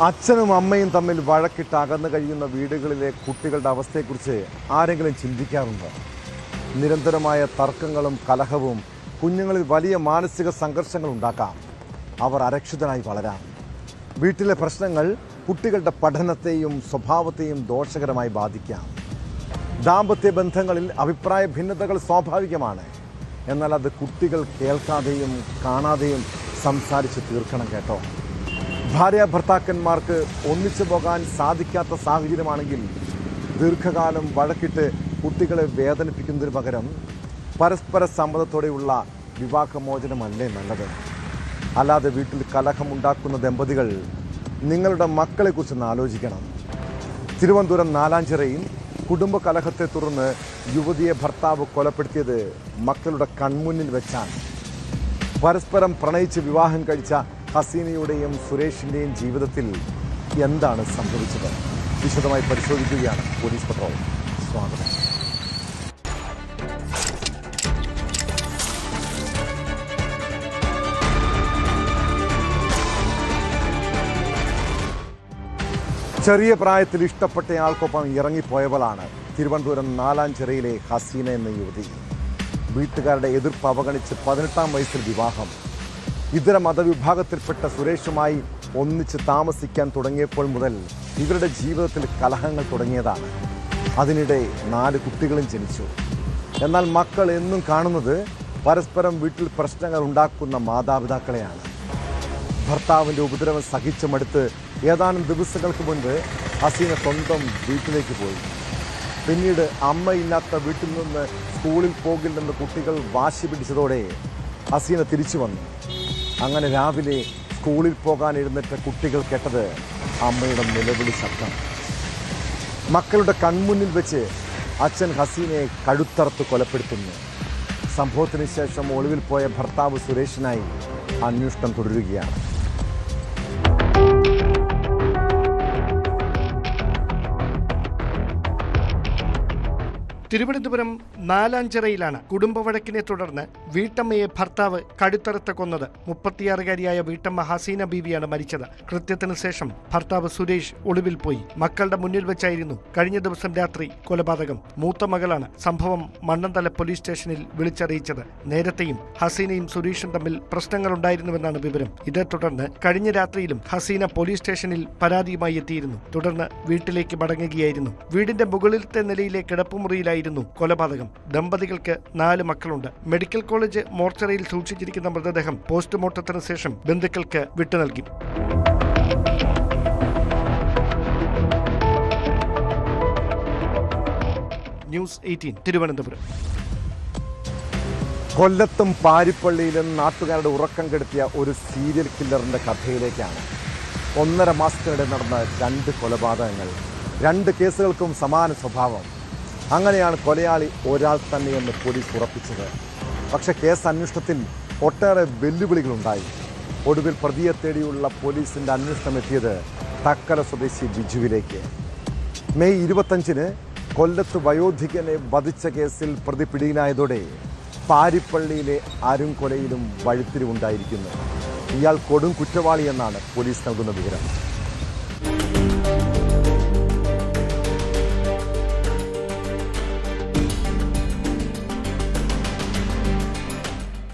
അച്ഛനും അമ്മയും തമ്മിൽ വഴക്കിട്ട് അകന്നു കഴിയുന്ന വീടുകളിലെ കുട്ടികളുടെ അവസ്ഥയെക്കുറിച്ച് ആരെങ്കിലും ചിന്തിക്കാറുണ്ടോ? നിരന്തരമായ തർക്കങ്ങളും കലഹവും കുഞ്ഞുങ്ങളിൽ വലിയ മാനസിക സംഘർഷങ്ങൾ ഉണ്ടാക്കാം. അവർ അരക്ഷിതരായി വളരാം. വീട്ടിലെ പ്രശ്നങ്ങൾ കുട്ടികളുടെ പഠനത്തെയും സ്വഭാവത്തെയും ദോഷകരമായി ബാധിക്കാം. ദാമ്പത്യ ബന്ധങ്ങളിൽ അഭിപ്രായ ഭിന്നതകൾ സ്വാഭാവികമാണ്. എന്നാൽ അത് കുട്ടികൾ കേൾക്കാതെയും കാണാതെയും സംസാരിച്ച് തീർക്കണം കേട്ടോ. ഭാര്യ ഭർത്താക്കന്മാർക്ക് ഒന്നിച്ചു പോകാൻ സാധിക്കാത്ത സാഹചര്യമാണെങ്കിൽ ദീർഘകാലം വഴക്കിട്ട് കുട്ടികളെ വേദനിപ്പിക്കുന്നതിന് പകരം പരസ്പര സമ്മതത്തോടെയുള്ള വിവാഹമോചനമല്ലേ നല്ലത്? അല്ലാതെ വീട്ടിൽ കലഹമുണ്ടാക്കുന്ന ദമ്പതികൾ നിങ്ങളുടെ മക്കളെക്കുറിച്ചൊന്ന് ആലോചിക്കണം. തിരുവനന്തപുരം നാലാഞ്ചിറയിൽ കുടുംബ കലഹത്തെ തുടർന്ന് യുവതിയെ ഭർത്താവ് കൊലപ്പെടുത്തിയത് മക്കളുടെ കൺമുന്നിൽ വെച്ചാണ്. പരസ്പരം പ്രണയിച്ച് വിവാഹം കഴിച്ച ഹസീനയുടെയും സുരേഷിൻ്റെയും ജീവിതത്തിൽ എന്താണ് സംഭവിച്ചത്? വിശദമായി പരിശോധിക്കുകയാണ് പോലീസ് പട്രോൾ. സ്വാഗതം. ചെറിയ പ്രായത്തിൽ ഇഷ്ടപ്പെട്ടയാൾക്കൊപ്പം ഇറങ്ങിപ്പോയവളാണ് തിരുവനന്തപുരം നാലാഞ്ചിറയിലെ ഹസീന എന്ന യുവതി. വീട്ടുകാരുടെ എതിർപ്പ് അവഗണിച്ച് 18-ാം വയസ്സിൽ വിവാഹം. ഇതര മതവിഭാഗത്തിൽപ്പെട്ട സുരേഷുമായി ഒന്നിച്ച് താമസിക്കാൻ തുടങ്ങിയപ്പോൾ മുതൽ ഇവരുടെ ജീവിതത്തിൽ കലഹങ്ങൾ തുടങ്ങിയതാണ്. അതിനിടെ 4 കുട്ടികളും ജനിച്ചു. എന്നാൽ മക്കൾ എന്നും കാണുന്നത് പരസ്പരം വീട്ടിൽ പ്രശ്നങ്ങൾ ഉണ്ടാക്കുന്ന മാതാപിതാക്കളെയാണ്. ഭർത്താവിൻ്റെ ഉപദ്രവം സഹിച്ചു മടുത്ത് ഏതാനും ദിവസങ്ങൾക്ക് മുൻപ് ഹസീന സ്വന്തം വീട്ടിലേക്ക് പോയി. പിന്നീട് അമ്മയില്ലാത്ത വീട്ടിൽ നിന്ന് സ്കൂളിൽ പോകില്ലെന്ന് കുട്ടികൾ വാശി പിടിച്ചതോടെ ഹസീന തിരിച്ചു വന്നു. അങ്ങനെ രാവിലെ സ്കൂളിൽ പോകാൻ എഴുന്നേറ്റ കുട്ടികൾ കേട്ടത് അമ്മയുടെ നിലവിളി ശബ്ദം. മക്കളുടെ കൺമുന്നിൽ വെച്ച് അച്ഛൻ ഹസീനയെ കഴുത്തറുത്ത് കൊലപ്പെടുത്തുന്നു. സംഭവത്തിന് ശേഷം ഒളിവിൽ പോയ ഭർത്താവ് സുരേഷിനായി അന്വേഷണം തുടരുകയാണ്. തിരുവനന്തപുരം നാലാഞ്ചിറയിലാണ് കുടുംബ വഴക്കിനെ തുടർന്ന് വീട്ടമ്മയെ ഭർത്താവ് കഴുത്തറുത്ത് കൊന്നത്. 36-കാരിയായ വീട്ടമ്മ ഹസീന ബീവിയാണ് മരിച്ചത്. കൃത്യത്തിന് ശേഷം ഭർത്താവ് സുരേഷ് ഒളിവിൽ പോയി. മക്കളുടെ മുന്നിൽ വെച്ചായിരുന്നു കഴിഞ്ഞ ദിവസം രാത്രി കൊലപാതകം. മൂത്ത മകളാണ് സംഭവം മണ്ണന്തല പോലീസ് സ്റ്റേഷനിൽ വിളിച്ചറിയിച്ചത്. നേരത്തെയും ഹസീനയും സുരേഷും തമ്മിൽ പ്രശ്നങ്ങളുണ്ടായിരുന്നുവെന്നാണ് വിവരം. ഇതേ തുടർന്ന് കഴിഞ്ഞ രാത്രിയിലും ഹസീന പോലീസ് സ്റ്റേഷനിൽ പരാതിയുമായി എത്തിയിരുന്നു. തുടർന്ന് വീട്ടിലേക്ക് മടങ്ങുകയായിരുന്നു. വീടിന്റെ മുകളിലത്തെ നിലയിലെ കിടപ്പുമുറിയിലായി കൊലപാതകം. ദമ്പതികൾക്ക് 4 മക്കളുണ്ട്. മെഡിക്കൽ കോളേജ് മോർച്ചറിയിൽ സൂക്ഷിച്ചിരിക്കുന്ന മൃതദേഹം പോസ്റ്റ്മോർട്ടത്തിന് ശേഷം ബന്ധുക്കൾക്ക് വിട്ടു നൽകി. ന്യൂസ് 18 തിരുവനന്തപുരം. കൊല്ലത്തും പാരിപ്പള്ളിയിലും നാട്ടുകാരുടെ ഉറക്കം കെടുത്തിയ ഒരു സീരിയൽ കില്ലറിന്റെ കഥയിലേക്കാണ് 1.5 മാസത്തിനിടെ നടന്ന 2 കൊലപാതകങ്ങൾ. 2 കേസുകൾക്കും സമാന സ്വഭാവം. അങ്ങനെയാണ് കൊലയാളി ഒരാൾ തന്നെയെന്ന് പോലീസ് ഉറപ്പിച്ചത്. പക്ഷെ കേസ് അന്വേഷണത്തിൽ ഒട്ടേറെ വെല്ലുവിളികളുണ്ടായി. ഒടുവിൽ പ്രതിയെ തേടിയുള്ള പോലീസിൻ്റെ അന്വേഷണം എത്തിയത് തക്കല സ്വദേശി ബിജുവിലേക്ക്. മെയ് 25-ന് കൊല്ലത്ത് വയോധികനെ വധിച്ച കേസിൽ പ്രതി പിടിയിലായതോടെ പാരിപ്പള്ളിയിലെ അരുംകൊലയിലും വഴിത്തിരിവുണ്ടായിരിക്കുന്നു. ഇയാൾ കൊടും കുറ്റവാളിയെന്നാണ് പോലീസ് നൽകുന്ന വിവരം.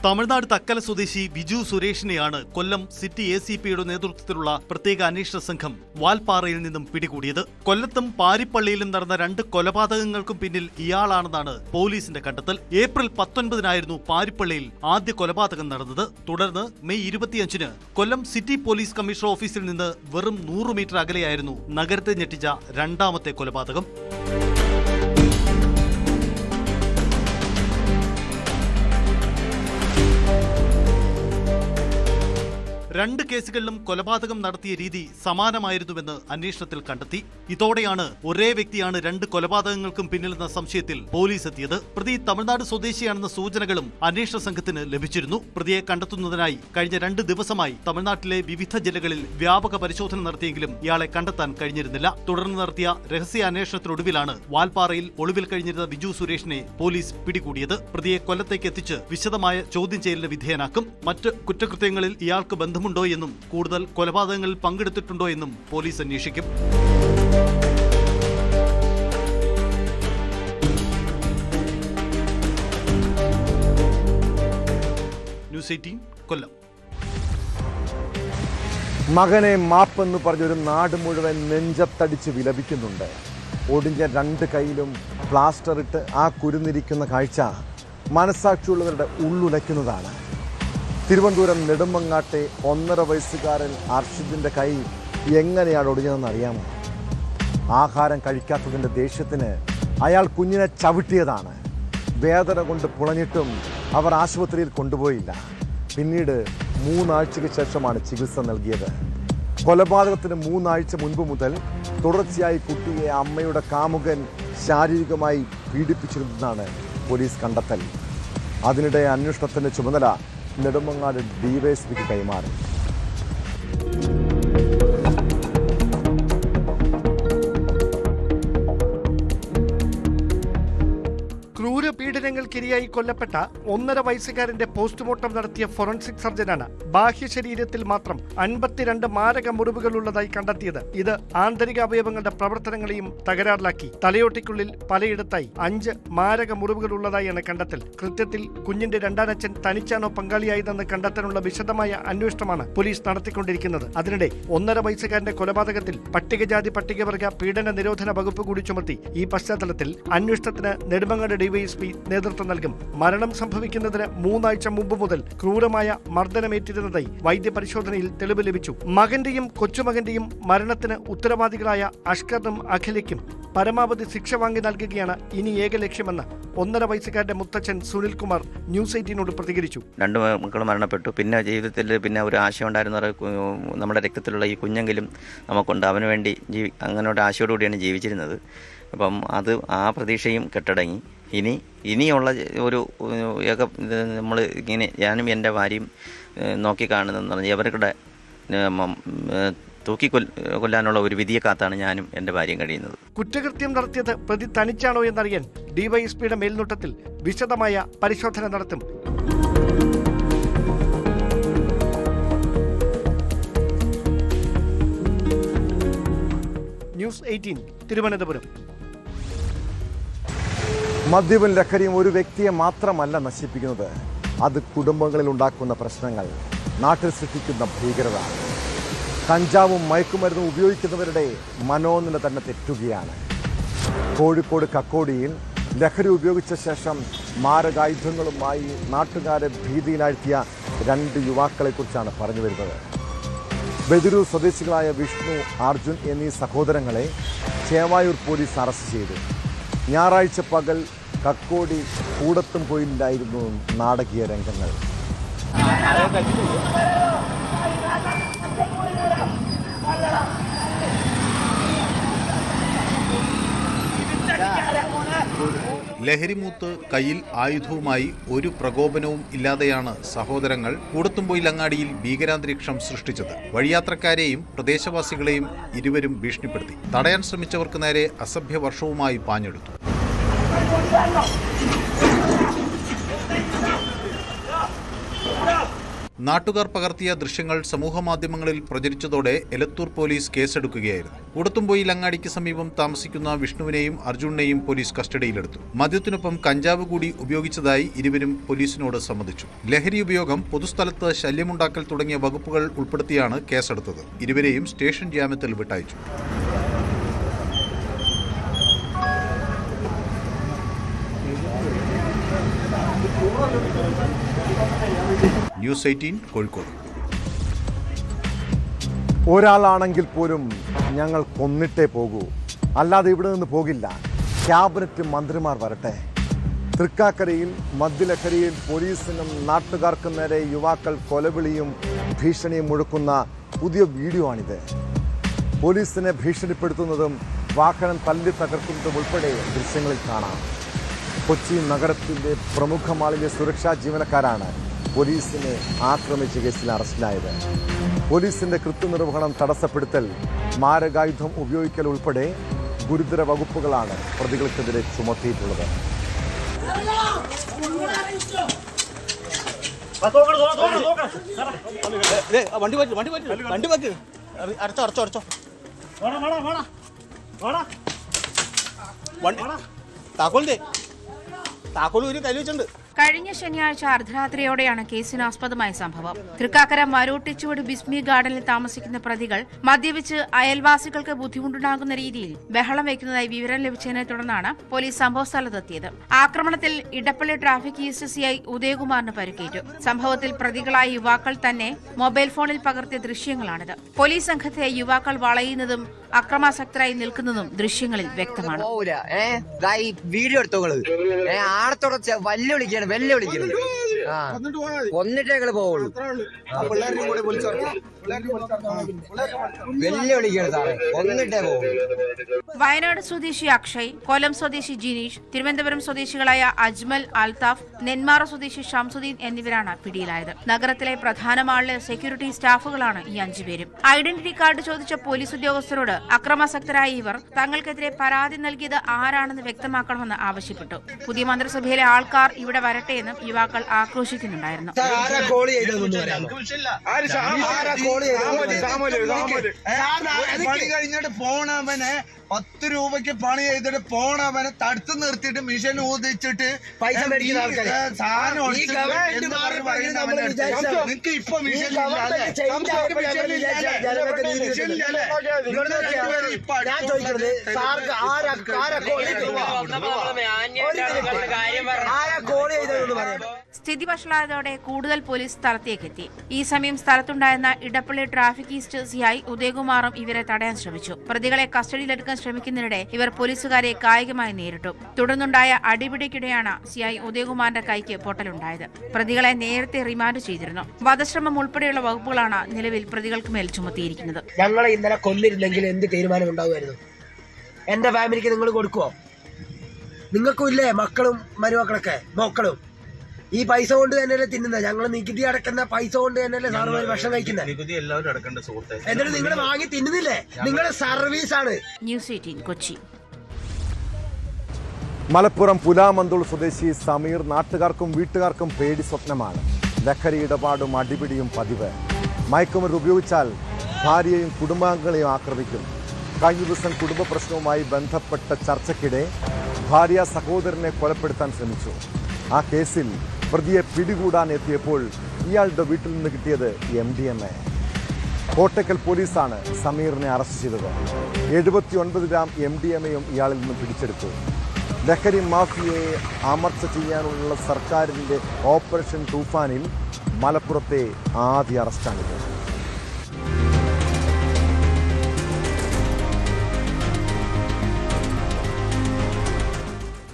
തമിഴ്നാട് തക്കല സ്വദേശി ബിജു സുരേഷിനെയാണ് കൊല്ലം സിറ്റി ACPയുടെ നേതൃത്വത്തിലുള്ള പ്രത്യേക അന്വേഷണ സംഘം വാൽപ്പാറയിൽ നിന്നും പിടികൂടിയത്. കൊല്ലത്തും പാരിപ്പള്ളിയിലും നടന്ന 2 കൊലപാതകങ്ങൾക്കും പിന്നിൽ ഇയാളാണെന്നാണ് പോലീസിന്റെ കണ്ടെത്തൽ. ഏപ്രിൽ 19-നായിരുന്നു പാരിപ്പള്ളിയിൽ ആദ്യ കൊലപാതകം നടന്നത്. തുടർന്ന് മെയ് 25-ന് കൊല്ലം സിറ്റി പോലീസ് കമ്മീഷണർ ഓഫീസിൽ നിന്ന് വെറും 100 മീറ്റർ അകലെയായിരുന്നു നഗരത്തെ ഞെട്ടിച്ച 2ാമത്തെ കൊലപാതകം. 2 കേസുകളിലും കൊലപാതകം നടത്തിയ രീതി സമാനമായിരുന്നുവെന്ന് അന്വേഷണത്തിൽ കണ്ടെത്തി. ഇതോടെയാണ് ഒരേ വ്യക്തിയാണ് 2 കൊലപാതകങ്ങൾക്കും പിന്നിലെന്ന സംശയത്തിൽ പോലീസ് എത്തിയത്. പ്രതി തമിഴ്നാട് സ്വദേശിയാണെന്ന സൂചനകളും അന്വേഷണ സംഘത്തിന് ലഭിച്ചിരുന്നു. പ്രതിയെ കണ്ടെത്തുന്നതിനായി കഴിഞ്ഞ 2 ദിവസമായി തമിഴ്നാട്ടിലെ വിവിധ ജില്ലകളിൽ വ്യാപക പരിശോധന നടത്തിയെങ്കിലും ഇയാളെ കണ്ടെത്താൻ കഴിഞ്ഞിരുന്നില്ല. തുടർന്ന് നടത്തിയ രഹസ്യാന്വേഷണത്തിനൊടുവിലാണ് വാൽപ്പാറയിൽ ഒളിവിൽ കഴിഞ്ഞിരുന്ന ബിജു സുരേഷിനെ പോലീസ് പിടികൂടിയത്. പ്രതിയെ കൊല്ലത്തേക്ക് എത്തിച്ച് വിശദമായ ചോദ്യം ചെയ്യലിന് വിധേയനാക്കും. മറ്റ് കുറ്റകൃത്യങ്ങളിൽ ഇയാൾക്ക് ബന്ധമുണ്ട് ബന്ധമുണ്ടോ എന്നും കൂടുതൽ കൊലപാതകങ്ങളിൽ പങ്കെടുത്തിട്ടുണ്ടോ എന്നും പോലീസ് അന്വേഷിക്കും. ന്യൂസ് 18 കൊല്ലം. മകനെ മാപ്പെന്ന് പറഞ്ഞൊരു നാട് മുഴുവൻ നെഞ്ചത്തടിച്ച് വിലപിക്കുന്നുണ്ട്. ഒടിഞ്ഞ 2 കൈയിലും പ്ലാസ്റ്റർ ഇട്ട് ആ കുരുന്നിരിക്കുന്ന കാഴ്ച മനസാക്ഷിയുള്ളവരുടെ ഉള്ളുലയ്ക്കുന്നതാണ്. തിരുവനന്തപുരം നെടുമങ്ങാട്ടെ 1.5 വയസ്സുകാരൻ അർഷിദിൻ്റെ കൈ എങ്ങനെയാണ് ഒടിഞ്ഞതെന്ന് അറിയാമോ? ആഹാരം കഴിക്കാത്തതിൻ്റെ ദേഷ്യത്തിന് അയാൾ കുഞ്ഞിനെ ചവിട്ടിയതാണ്. വേദന കൊണ്ട് പുളഞ്ഞിട്ടും അവർ ആശുപത്രിയിൽ കൊണ്ടുപോയില്ല. പിന്നീട് 3 ആഴ്ചയ്ക്ക് ശേഷമാണ് ചികിത്സ നൽകിയത്. കൊലപാതകത്തിന് 3 ആഴ്ച മുൻപ് മുതൽ തുടർച്ചയായി കുട്ടിയെ അമ്മയുടെ കാമുകൻ ശാരീരികമായി പീഡിപ്പിച്ചിരുന്നതാണ് പോലീസ് കണ്ടെത്തൽ. അതിനിടെ അന്വേഷണത്തിൻ്റെ ചുമതല നെടുമങ്ങാട് ഡിവൈഎസ്പിക്ക് കൈമാറി. ക്രൂരപീഡനങ്ങൾക്കിരയായി കൊല്ലപ്പെട്ട 1.5 വയസ്സുകാരന്റെ പോസ്റ്റ്മോർട്ടം നടത്തിയ ഫോറൻസിക് സർജനാണ് ബാഹ്യ ശരീരത്തിൽ മാത്രം 52 മാരക മുറിവുകളുള്ളതായി കണ്ടെത്തിയത്. ഇത് ആന്തരിക അവയവങ്ങളുടെ പ്രവർത്തനങ്ങളെയും തകരാറിലാക്കി. തലയോട്ടിക്കുള്ളിൽ പലയിടത്തായി 5 മാരക മുറിവുകളുള്ളതായാണ് കണ്ടെത്തൽ. കൃത്യത്തിൽ കുഞ്ഞിന്റെ രണ്ടാനച്ഛൻ തനിച്ചാണോ പങ്കാളിയായതെന്ന് കണ്ടെത്താനുള്ള വിശദമായ അന്വേഷണമാണ് പോലീസ് നടത്തിക്കൊണ്ടിരിക്കുന്നത്. അതിനിടെ 1.5 വയസ്സുകാരന്റെ കൊലപാതകത്തിൽ പട്ടികജാതി പട്ടികവർഗ പീഡന നിരോധന വകുപ്പ് കൂടി ചുമത്തി. ഈ പശ്ചാത്തലത്തിൽ അന്വേഷണത്തിന് നെടുമങ്ങാട് ഡിവൈഎസ്പി നേതൃത്വം നൽകും. മരണം സംഭവിക്കുന്നതിന് 3 ആഴ്ച മുമ്പ് മുതൽ ക്രൂരമായ മർദ്ദനമേറ്റിരുന്നതായി വൈദ്യപരിശോധനയിൽ തെളിവ് ലഭിച്ചു. മകന്റെയും കൊച്ചുമകന്റെയും മരണത്തിന് ഉത്തരവാദികളായ അഷ്കറിനും അഖിലയ്ക്കും പരമാവധി ശിക്ഷ വാങ്ങി നൽകുകയാണ് ഇനി ഏക ലക്ഷ്യമെന്ന് 1.5 വയസ്സുകാരന്റെ മുത്തച്ഛൻ സുനിൽകുമാർ ന്യൂസ് 18നോട് പ്രതികരിച്ചു. 2 മക്കൾ മരണപ്പെട്ടു. പിന്നെ ജീവിതത്തിൽ ഒരു ആശയം ഉണ്ടായിരുന്ന നമ്മുടെ രക്തത്തിലുള്ള ഈ കുഞ്ഞെങ്കിലും നമുക്കുണ്ട്. അവന് വേണ്ടി അങ്ങനെ ഒരു ആശയോടുകൂടിയാണ് ജീവിച്ചിരുന്നത്. അപ്പം അത് ആ പ്രതീക്ഷയും കെട്ടടങ്ങി. ഇനിയുള്ള ഒരു നമ്മൾ ഇങ്ങനെ ഞാനും എൻ്റെ ഭാര്യയും നോക്കിക്കാണുന്നതെന്ന് പറഞ്ഞാൽ ഇവരുടെ കൊല്ലാനുള്ള ഒരു വിധിയെ കാത്താണ് ഞാനും എൻ്റെ ഭാര്യയും കഴിയുന്നത്. കുറ്റകൃത്യം നടത്തിയത് പ്രതി തനിച്ചാണോ എന്നറിയാൻ ഡിവൈഎസ്പിയുടെ മേൽനോട്ടത്തിൽ വിശദമായ പരിശോധന നടത്തും. ന്യൂസ് 18 തിരുവനന്തപുരം. മദ്യവും ലഹരിയും ഒരു വ്യക്തിയെ മാത്രമല്ല നശിപ്പിക്കുന്നത്, അത് കുടുംബങ്ങളിൽ ഉണ്ടാക്കുന്ന പ്രശ്നങ്ങൾ, നാട്ടിൽ സൃഷ്ടിക്കുന്ന ഭീകരത. കഞ്ചാവും മയക്കുമരുന്നും ഉപയോഗിക്കുന്നവരുടെ മനോനില തന്നെ തെറ്റുകയാണ്. കോഴിക്കോട് കക്കോടിയിൽ ലഹരി ഉപയോഗിച്ച ശേഷം മാരകായുധങ്ങളുമായി നാട്ടുകാരെ ഭീതിയിലാഴ്ത്തിയ 2 യുവാക്കളെക്കുറിച്ചാണ് പറഞ്ഞു വരുന്നത്. ബദിരൂർ സ്വദേശികളായ വിഷ്ണു, അർജുൻ എന്നീ സഹോദരങ്ങളെ ചേവായൂർ പോലീസ് അറസ്റ്റ് ചെയ്തു. ഞായറാഴ്ച പകൽ കക്കോടി കൂടത്തും പോയിലായിരുന്നു നാടകീയ രംഗങ്ങൾ. ലഹരിമൂത്ത് കയ്യിൽ ആയുധവുമായി ഒരു പ്രകോപനവും ഇല്ലാതെയാണ് സഹോദരങ്ങൾ കൂടത്തുംപൊയിലങ്ങാടിയിൽ ഭീകരാന്തരീക്ഷം സൃഷ്ടിച്ചത്. വഴിയാത്രക്കാരെയും പ്രദേശവാസികളെയും ഇരുവരും ഭീഷണിപ്പെടുത്തി. തടയാൻ ശ്രമിച്ചവർക്ക് നേരെ അസഭ്യവർഷവുമായി പാഞ്ഞെടുത്തു. നാട്ടുകാർ പകർത്തിയ ദൃശ്യങ്ങൾ സമൂഹമാധ്യമങ്ങളിൽ പ്രചരിച്ചതോടെ എലത്തൂർ പോലീസ് കേസെടുക്കുകയായിരുന്നു. കൂടത്തുംപൊയിലങ്ങാടിക്ക് സമീപം താമസിക്കുന്ന വിഷ്ണുവിനെയും അർജുനെയും പോലീസ് കസ്റ്റഡിയിലെടുത്തു. മദ്യത്തിനൊപ്പം കഞ്ചാവ് കൂടി ഉപയോഗിച്ചതായി ഇരുവരും പോലീസിനോട് സമ്മതിച്ചു. ലഹരി ഉപയോഗം, പൊതുസ്ഥലത്ത് ശല്യമുണ്ടാക്കൽ തുടങ്ങിയ വകുപ്പുകൾ ഉൾപ്പെടുത്തിയാണ് കേസെടുത്തത്. ഇരുവരെയും സ്റ്റേഷൻ ജാമ്യത്തിൽ വിട്ടയച്ചു. ന്യൂസ് 18 കോഴിക്കോട്. ഒരാളാണെങ്കിൽ പോലും ഞങ്ങൾ കൊന്നിട്ടേ പോകൂ, അല്ലാതെ ഇവിടെ നിന്ന് പോകില്ല. ക്യാബിനറ്റ് മന്ത്രിമാർ വരട്ടെ. തൃക്കാക്കരയിൽ മദ്യലഹരിയിൽ പോലീസിനും നാട്ടുകാർക്കും നേരെ യുവാക്കൾ കൊലവിളിയും ഭീഷണിയും മുഴക്കുന്ന പുതിയ വീഡിയോ ആണിത്. പോലീസിനെ ഭീഷണിപ്പെടുത്തുന്നതും വാഹനം തല്ലി തകർക്കുന്നതും ഉൾപ്പെടെ ദൃശ്യങ്ങളിൽ കാണാം. കൊച്ചി നഗരത്തിൻ്റെ പ്രമുഖ മാളിലെ സുരക്ഷാ ജീവനക്കാരാണ് പോലീസിനെ ആക്രമിച്ച കേസിൽ അറസ്റ്റിലായത്. പോലീസിന്റെ കൃത്യനിർവഹണം തടസ്സപ്പെടുത്തൽ, മാരകായുധം ഉപയോഗിക്കൽ ഉൾപ്പെടെ ഗുരുതര വകുപ്പുകളാണ് പ്രതികൾക്കെതിരെ ചുമത്തിയിട്ടുള്ളത്. കഴിഞ്ഞ ശനിയാഴ്ച അർദ്ധരാത്രിയോടെയാണ് കേസിനാസ്പദമായ സംഭവം. തൃക്കാക്കര മരോട്ടിച്ചുവട് ബിസ്മി ഗാർഡനിൽ താമസിക്കുന്ന പ്രതികൾ മദ്യപിച്ച് അയൽവാസികൾക്ക് ബുദ്ധിമുട്ടുണ്ടാകുന്ന രീതിയിൽ ബഹളം വയ്ക്കുന്നതായി വിവരം ലഭിച്ചതിനെ തുടർന്നാണ് പോലീസ് സംഭവസ്ഥലത്തെത്തിയത്. ആക്രമണത്തിൽ ഇടപ്പള്ളി ട്രാഫിക് ഈസ്റ്റ് സിഐ ഉദയകുമാറിന് പരിക്കേറ്റു. സംഭവത്തിൽ പ്രതികളായ യുവാക്കൾ തന്നെ മൊബൈൽ ഫോണിൽ പകർത്തിയ ദൃശ്യങ്ങളാണിത്. പോലീസ് സംഘത്തെ യുവാക്കൾ വളയുന്നതും അക്രമാസക്തരായി നിൽക്കുന്നതും ദൃശ്യങ്ങളിൽ വ്യക്തമാണ്. വീഡിയോ എടുത്തോളൂ. ആടത്തോടെ വെല്ലുവിളിക്കണം. കൊന്നിട്ടേ ഞങ്ങള് പോവുള്ളൂ. വെല്ലുവിളിക്കണം സാറേ, കൊന്നിട്ടേ പോവുള്ളൂ. വയനാട് സ്വദേശി അക്ഷയ്, കൊല്ലം സ്വദേശി ജിനീഷ്, തിരുവനന്തപുരം സ്വദേശികളായ അജ്മൽ, അൽതാഫ്, നെന്മാറ സ്വദേശി ഷംസുദ്ദീൻ എന്നിവരാണ് പിടിയിലായത്. നഗരത്തിലെ പ്രധാന മാളിലെ സെക്യൂരിറ്റി സ്റ്റാഫുകളാണ് ഈ 5 പേരും. ഐഡന്റിറ്റി കാർഡ് ചോദിച്ച പോലീസ് ഉദ്യോഗസ്ഥരോട് അക്രമാസക്തരായ ഇവർ തങ്ങൾക്കെതിരെ പരാതി നൽകിയത് ആരാണെന്ന് വ്യക്തമാക്കണമെന്ന് ആവശ്യപ്പെട്ടു. പുതിയ മന്ത്രിസഭയിലെ ആൾക്കാർ ഇവിടെ വരട്ടെയെന്നും യുവാക്കൾ ആക്രോശിക്കുന്നുണ്ടായിരുന്നു. പോണവനെ 10 രൂപയ്ക്ക് പണി ചെയ്തിട്ട് പോണവനെ തടുത്ത് നിർത്തിയിട്ട് മിഷൻ ഊതിച്ചിട്ട് പൈസ മേടിക്കുന്ന ആൾക്കാരെ നിങ്ങക്ക് ഇപ്പൊ മിഷൻ സ്ഥിതി വഷളായതോടെ കൂടുതൽ പോലീസ് സ്ഥലത്തേക്കെത്തി. ഈ സമയം സ്ഥലത്തുണ്ടായിരുന്ന ഇടപ്പള്ളി ട്രാഫിക് ഈസ്റ്റ് സിഐ ഉദയകുമാറും ഇവരെ തടയാൻ ശ്രമിച്ചു. പ്രതികളെ കസ്റ്റഡിയിലെടുക്കാൻ ശ്രമിക്കുന്നതിനിടെ ഇവർ പോലീസുകാരെ കായികമായി നേരിട്ടു. തുടർന്നുണ്ടായ അടിപിടിക്കിടെയാണ് സിഐ ഉദയകുമാറിന്റെ കൈക്ക് പൊട്ടലുണ്ടായത്. പ്രതികളെ നേരത്തെ റിമാൻഡ് ചെയ്തിരുന്നു. വധശ്രമം ഉൾപ്പെടെയുള്ള വകുപ്പുകളാണ് നിലവിൽ പ്രതികൾക്ക് മേൽ ചുമത്തിയിരിക്കുന്നത്. ഞങ്ങളെ ഇന്നലെ കൊന്നിരുന്നെങ്കിൽ എന്ത് തീരുമാനം ഉണ്ടാവുമായിരുന്നു? എന്റെ ഫാമിലിക്ക് നിങ്ങൾ കൊടുക്കുവോ? നിങ്ങൾക്കും ഇല്ലേ മക്കളും മരുമക്കളൊക്കെ? മക്കളും ഈ പൈസ കൊണ്ട് തന്നെയല്ലേ തിന്നുന്നത്? ഞങ്ങൾ നികുതി അടക്കുന്ന പൈസ കൊണ്ട് തന്നെയല്ലേ സാറുമാർ ഭക്ഷണം കഴിക്കുന്നത്? നികുതി എല്ലാവരും അടക്കേണ്ട സുഹൃത്തെ. എന്നിട്ട് നിങ്ങൾ വാങ്ങി തിന്നുന്നില്ലേ? നിങ്ങളുടെ സർവീസാണ്. ന്യൂസ് 18 കൊച്ചി. മലപ്പുറം പുലാമന്തോൾ സ്വദേശി സമീർ നാട്ടുകാർക്കും വീട്ടുകാർക്കും പേടി സ്വപ്നമാണ്. ലഹരി ഇടപാടും അടിപിടിയും പതിവ്. മയക്കുമരുന്ന് ഉപയോഗിച്ചാൽ ഭാര്യയെയും കുടുംബാംഗങ്ങളെയും ആക്രമിക്കും. കഴിഞ്ഞ ദിവസം കുടുംബ പ്രശ്നവുമായി ബന്ധപ്പെട്ട ചർച്ചയ്ക്കിടെ ഭാര്യ സഹോദരനെ കൊലപ്പെടുത്താൻ ശ്രമിച്ചു. ആ കേസിൽ പ്രതിയെ പിടികൂടാൻ എത്തിയപ്പോൾ ഇയാളുടെ വീട്ടിൽ നിന്ന് കിട്ടിയത് MDMA. കോട്ടക്കൽ പോലീസാണ് സമീറിനെ അറസ്റ്റ് ചെയ്തത്. 79 ഗ്രാം MDMAയും ഇയാളിൽ നിന്നും പിടിച്ചെടുത്തു. ലഹരി മാഫിയയെ അമർച്ച ചെയ്യാനുള്ള സർക്കാരിൻ്റെ ഓപ്പറേഷൻ തൂഫാനിൽ മലപ്പുറത്തെ ആദ്യ അറസ്റ്റാണിത്.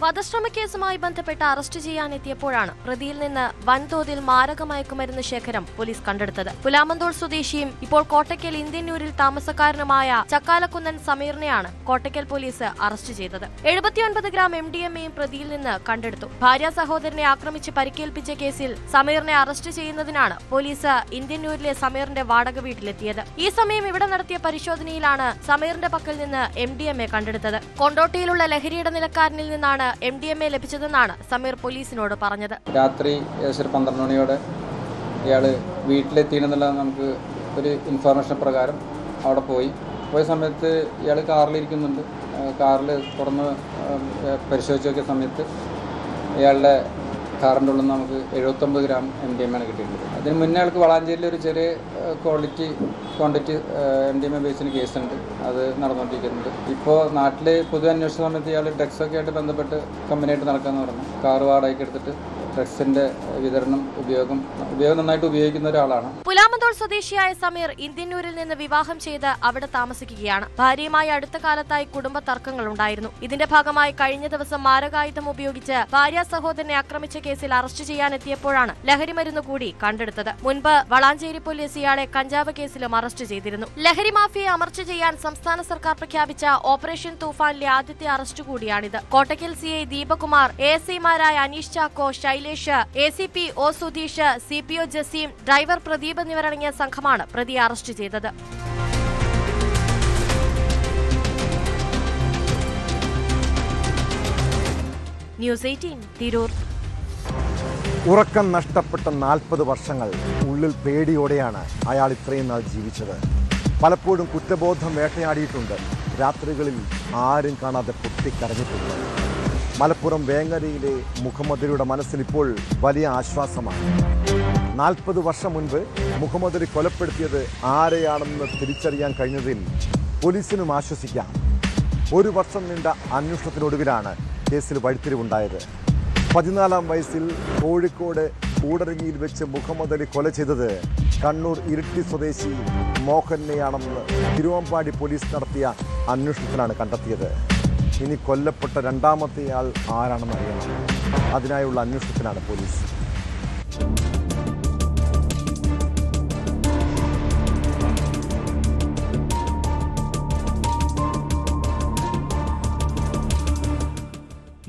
വധശ്രമ കേസുമായി ബന്ധപ്പെട്ട് അറസ്റ്റ് ചെയ്യാനെത്തിയപ്പോഴാണ് പ്രതിയിൽ നിന്ന് വൻതോതിൽ മാരക മയക്കുമരുന്ന് ശേഖരം പോലീസ് കണ്ടെടുത്തത്. പുലാമന്തോൾ സ്വദേശിയും ഇപ്പോൾ കോട്ടയ്ക്കൽ ഇന്ത്യന്നൂരിൽ താമസക്കാരനുമായ ചക്കാലക്കുന്നൻ സമീറിനെയാണ് കോട്ടയ്ക്കൽ പോലീസ് അറസ്റ്റ് ചെയ്തത്. 79 ഗ്രാം MDMAയും പ്രതിയിൽ നിന്ന് കണ്ടെടുത്തു. ഭാര്യ സഹോദരനെ ആക്രമിച്ച് പരിക്കേൽപ്പിച്ച കേസിൽ സമീറിനെ അറസ്റ്റ് ചെയ്യുന്നതിനാണ് പോലീസ് ഇന്ത്യന്നൂരിലെ സമീറിന്റെ വാടക വീട്ടിലെത്തിയത്. ഈ സമയം ഇവിടെ നടത്തിയ പരിശോധനയിലാണ് സമീറിന്റെ പക്കൽ നിന്ന് MDMA കണ്ടെടുത്തത്. കൊണ്ടോട്ടിയിലുള്ള ലഹരി ഇടനിലക്കാരനിൽ നിന്നാണ് MDMA ലഭിച്ചതെന്നാണ് സമീർ പോലീസിനോട് പറഞ്ഞത്. രാത്രി ഏകദേശം 12 മണിയോടെ ഇയാൾ വീട്ടിലെത്തിയെന്നുള്ള നമുക്ക് ഒരു ഇൻഫർമേഷൻ പ്രകാരം അവിടെ പോയ സമയത്ത് ഇയാൾ കാറിലിരിക്കുന്നുണ്ട്. കാറിൽ തുറന്ന് പരിശോധിച്ച് നോക്കിയ സമയത്ത് ഇയാളുടെ കാറിൻ്റെ ഉള്ളിൽ നമുക്ക് 79 ഗ്രാം MDMA കിട്ടിയിട്ടുണ്ട്. അതിന് മുന്നേ ആൾക്ക് വളാഞ്ചേരിയിൽ ഒരു ചെറിയ ക്വാണ്ടിറ്റി MDMA ബേസിന് കേസുണ്ട്. അത് നടന്നുകൊണ്ടിരിക്കുന്നുണ്ട്. ഇപ്പോൾ നാട്ടിൽ പൊതു അന്വേഷണ സമയത്ത് ഇയാൾ ഡ്രഗ്സൊക്കെ ആയിട്ട് ബന്ധപ്പെട്ട് കമ്പനിയായിട്ട് നടക്കാമെന്ന് പറഞ്ഞു. കാർ വാടകയ്ക്ക് എടുത്തിട്ട് ഡ്രഗ്സിന്റെ വിതരണം ഉപയോഗം നന്നായിട്ട് ഉപയോഗിക്കുന്ന ഒരാളാണ്. പുലാമന്തോൾ സ്വദേശിയായ സമീർ ഇന്ത്യന്നൂരിൽ നിന്ന് വിവാഹം ചെയ്ത് അവിടെ താമസിക്കുകയാണ്. ഭാര്യയുമായി അടുത്ത കാലത്തായി കുടുംബ തർക്കങ്ങൾ ഉണ്ടായിരുന്നു. ഇതിന്റെ ഭാഗമായി കഴിഞ്ഞ ദിവസം മാരകായുധം ഉപയോഗിച്ച് ഭാര്യ സഹോദരനെ ആക്രമിച്ച കേസിൽ അറസ്റ്റ് ചെയ്യാനെത്തിയപ്പോഴാണ് ലഹരിമരുന്ന് കൂടി കണ്ടെടുത്തത്. മുൻപ് വളാഞ്ചേരി പോലീസ് ഇയാളെ കഞ്ചാവ് കേസിലും അറസ്റ്റ് ചെയ്തിരുന്നു. ലഹരി മാഫിയെ അമർച്ച ചെയ്യാൻ സംസ്ഥാന സർക്കാർ പ്രഖ്യാപിച്ച ഓപ്പറേഷൻ തൂഫാനിലെ ആദ്യത്തെ അറസ്റ്റ് കൂടിയാണിത്. കോട്ടയ്ക്കൽ CI ദീപകുമാർ, ASIമാരായ Aneesh Chacko, Shailesh, ACP O Sudheesh, CPO Jaseem, driver Pradeep എന്നിവരടങ്ങിയ സംഘമാണ് പ്രതിയെ അറസ്റ്റ് ചെയ്തത്. ന്യൂസ് 18 തിരൂർ. ഉറക്കം നഷ്ടപ്പെട്ട 40 വർഷങ്ങൾ ഉള്ളിൽ പേടിയോടെയാണ് അയാൾ ഇത്രയും നാൾ ജീവിച്ചത്. പലപ്പോഴും കുറ്റബോധം വേട്ടയാടിയിട്ടുണ്ട്. രാത്രികളിൽ ആരും കാണാതെ പൊട്ടിക്കരഞ്ഞിട്ടുണ്ട്. മലപ്പുറം വേങ്ങരയിലെ മുഹമ്മദലിയുടെ മനസ്സിൽ ഇപ്പോൾ വലിയ ആശ്വാസമാണ്. 40 വർഷം മുൻപ് മുഹമ്മദലി കൊലപ്പെടുത്തിയത് ആരെയാണെന്ന് തിരിച്ചറിയാൻ കഴിഞ്ഞതിൽ പോലീസിനും ആശ്വസിക്കാം. 1 വർഷം നീണ്ട അന്വേഷണത്തിനൊടുവിലാണ് കേസിൽ വഴിത്തിരിവുണ്ടായത്. 14-ാം വയസ്സിൽ കോഴിക്കോട് കൂടരഞ്ഞിയിൽ വെച്ച് മുഹമ്മദലി കൊല ചെയ്തത് കണ്ണൂർ ഇരിട്ടി സ്വദേശി മോഹനെയാണെന്ന് തിരുവമ്പാടി പോലീസ് നടത്തിയ അന്വേഷണത്തിലാണ് കണ്ടെത്തിയത്. ഇനി കൊല്ലപ്പെട്ട രണ്ടാമത്തെയാൾ ആരാണെന്ന് അറിയണം. അതിനായുള്ള അന്വേഷണത്തിലാണ് പോലീസ്.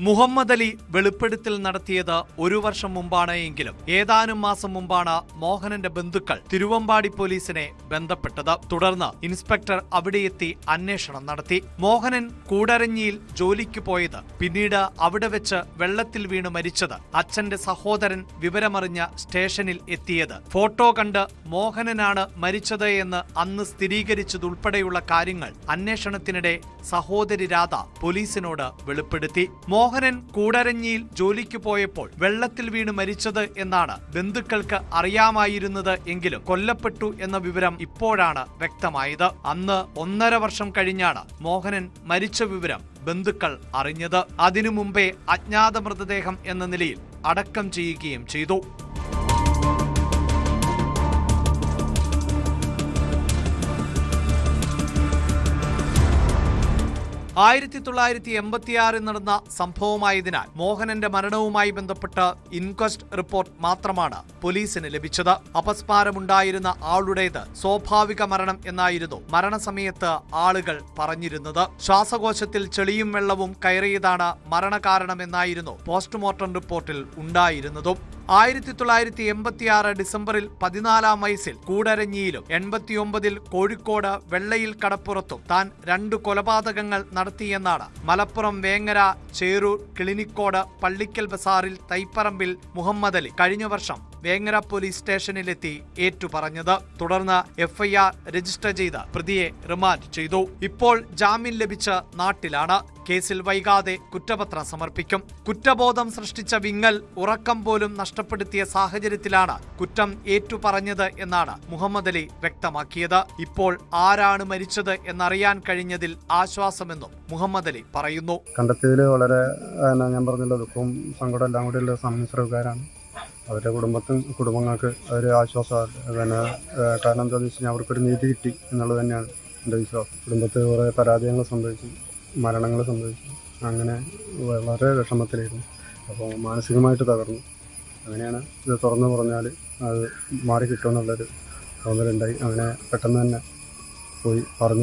മുഹമ്മദ് അലി വെളിപ്പെടുത്തൽ നടത്തിയത് 1 വർഷം മുമ്പാണ് എങ്കിലും ഏതാനും മാസം മുമ്പാണ് മോഹനന്റെ ബന്ധുക്കൾ തിരുവമ്പാടി പോലീസിനെ ബന്ധപ്പെട്ടത്. തുടർന്ന് ഇൻസ്പെക്ടർ അവിടെയെത്തി അന്വേഷണം നടത്തി. മോഹനൻ കൂടരഞ്ഞിയിൽ ജോലിക്ക് പോയത്, പിന്നീട് അവിടെ വെച്ച് വെള്ളത്തിൽ വീണ് മരിച്ചത്, അച്ഛന്റെ സഹോദരൻ വിവരമറിഞ്ഞ സ്റ്റേഷനിൽ എത്തിയത്, ഫോട്ടോ കണ്ട് മോഹനനാണ് മരിച്ചത് എന്ന് അന്ന് സ്ഥിരീകരിച്ചതുൾപ്പെടെയുള്ള കാര്യങ്ങൾ അന്വേഷണത്തിനിടെ സഹോദരി രാധ പോലീസിനോട് വെളിപ്പെടുത്തി. മോഹനൻ കൂടരഞ്ഞിയിൽ ജോലിക്ക് പോയപ്പോൾ വെള്ളത്തിൽ വീണ് മരിച്ചത് എന്നാണ് ബന്ധുക്കൾക്ക് അറിയാമായിരുന്നത് എങ്കിലും കൊല്ലപ്പെട്ടു എന്ന വിവരം ഇപ്പോഴാണ് വ്യക്തമായത്. അന്ന് 1.5 വർഷം കഴിഞ്ഞാണ് മോഹനൻ മരിച്ച വിവരം ബന്ധുക്കൾ അറിഞ്ഞത്. അതിനു മുമ്പേ അജ്ഞാത മൃതദേഹം എന്ന നിലയിൽ അടക്കം ചെയ്യുകയും ചെയ്തു. 1986 നടന്ന സംഭവമായതിനാൽ മോഹനന്റെ മരണവുമായി ബന്ധപ്പെട്ട് ഇൻക്വസ്റ്റ് റിപ്പോർട്ട് മാത്രമാണ് പോലീസിന് ലഭിച്ചത്. അപസ്മാരമുണ്ടായിരുന്ന ആളുടേത് സ്വാഭാവിക മരണം എന്നായിരുന്നു മരണസമയത്ത് ആളുകൾ പറഞ്ഞിരുന്നത്. ശ്വാസകോശത്തിൽ ചെളിയും വെള്ളവും കയറിയതാണ് മരണകാരണമെന്നായിരുന്നു പോസ്റ്റ്മോർട്ടം റിപ്പോർട്ടിൽ ഉണ്ടായിരുന്നതും. 1986 ഡിസംബറിൽ 14-ാം വയസ്സിൽ കൂടരഞ്ഞിയിലും 89-ൽ കോഴിക്കോട് വെള്ളയിൽ കടപ്പുറത്തും താൻ 2 കൊലപാതകങ്ങൾ നടത്തിയെന്നാണ് മലപ്പുറം വേങ്ങര, ചേരൂർ, കിളിനിക്കോട്, പള്ളിക്കൽ ബസാറിൽ, തൈപ്പറമ്പിൽ മുഹമ്മദ് അലി കഴിഞ്ഞ വർഷം വേങ്ങര പോലീസ് സ്റ്റേഷനിലെത്തി ഏറ്റുപറഞ്ഞത്. തുടർന്ന് FIR രജിസ്റ്റർ ചെയ്ത് പ്രതിയെ റിമാൻഡ് ചെയ്തു. ഇപ്പോൾ ജാമ്യം ലഭിച്ച് നാട്ടിലാണ്. കേസിൽ വൈകാതെ കുറ്റപത്രം സമർപ്പിക്കും. കുറ്റബോധം സൃഷ്ടിച്ച വിങ്ങൽ ഉറക്കം പോലും നഷ്ടപ്പെടുത്തിയ സാഹചര്യത്തിലാണ് കുറ്റം ഏറ്റുപറഞ്ഞത് എന്നാണ് മുഹമ്മദ് അലി വ്യക്തമാക്കിയത്. ഇപ്പോൾ ആരാണ് മരിച്ചത് എന്നറിയാൻ കഴിഞ്ഞതിൽ ആശ്വാസമെന്നും മുഹമ്മദ് അലി പറയുന്നു. കണ്ടെത്തിയതിൽ വളരെ ഞാൻ പറഞ്ഞല്ലോ ദുഃഖവും സങ്കടം എല്ലാം കൂടിയുള്ള സമ്മിശ്രക്കാരാണ്. അവരുടെ കുടുംബങ്ങൾക്ക് ഒരു ആശ്വാസമാണ്. പിന്നെ കാരണം എന്താണെന്ന് വെച്ച് കഴിഞ്ഞാൽ അവർക്കൊരു നീതി കിട്ടി എന്നുള്ളത് തന്നെയാണ് എൻ്റെ വിശ്വാസം. കുടുംബത്തിൽ കുറേ പരാജയങ്ങൾ സംഭവിച്ചു, മരണങ്ങൾ സംഭവിച്ചു. അങ്ങനെ വളരെ വിഷമത്തിലായിരുന്നു. അപ്പോൾ മാനസികമായിട്ട് തകർന്നു. അങ്ങനെയാണ് ഇത് തുറന്നു പറഞ്ഞാൽ അത് മാറി കിട്ടുമെന്നുള്ളൊരു തോന്നലുണ്ടായി. അങ്ങനെ പെട്ടെന്ന് തന്നെ പോയി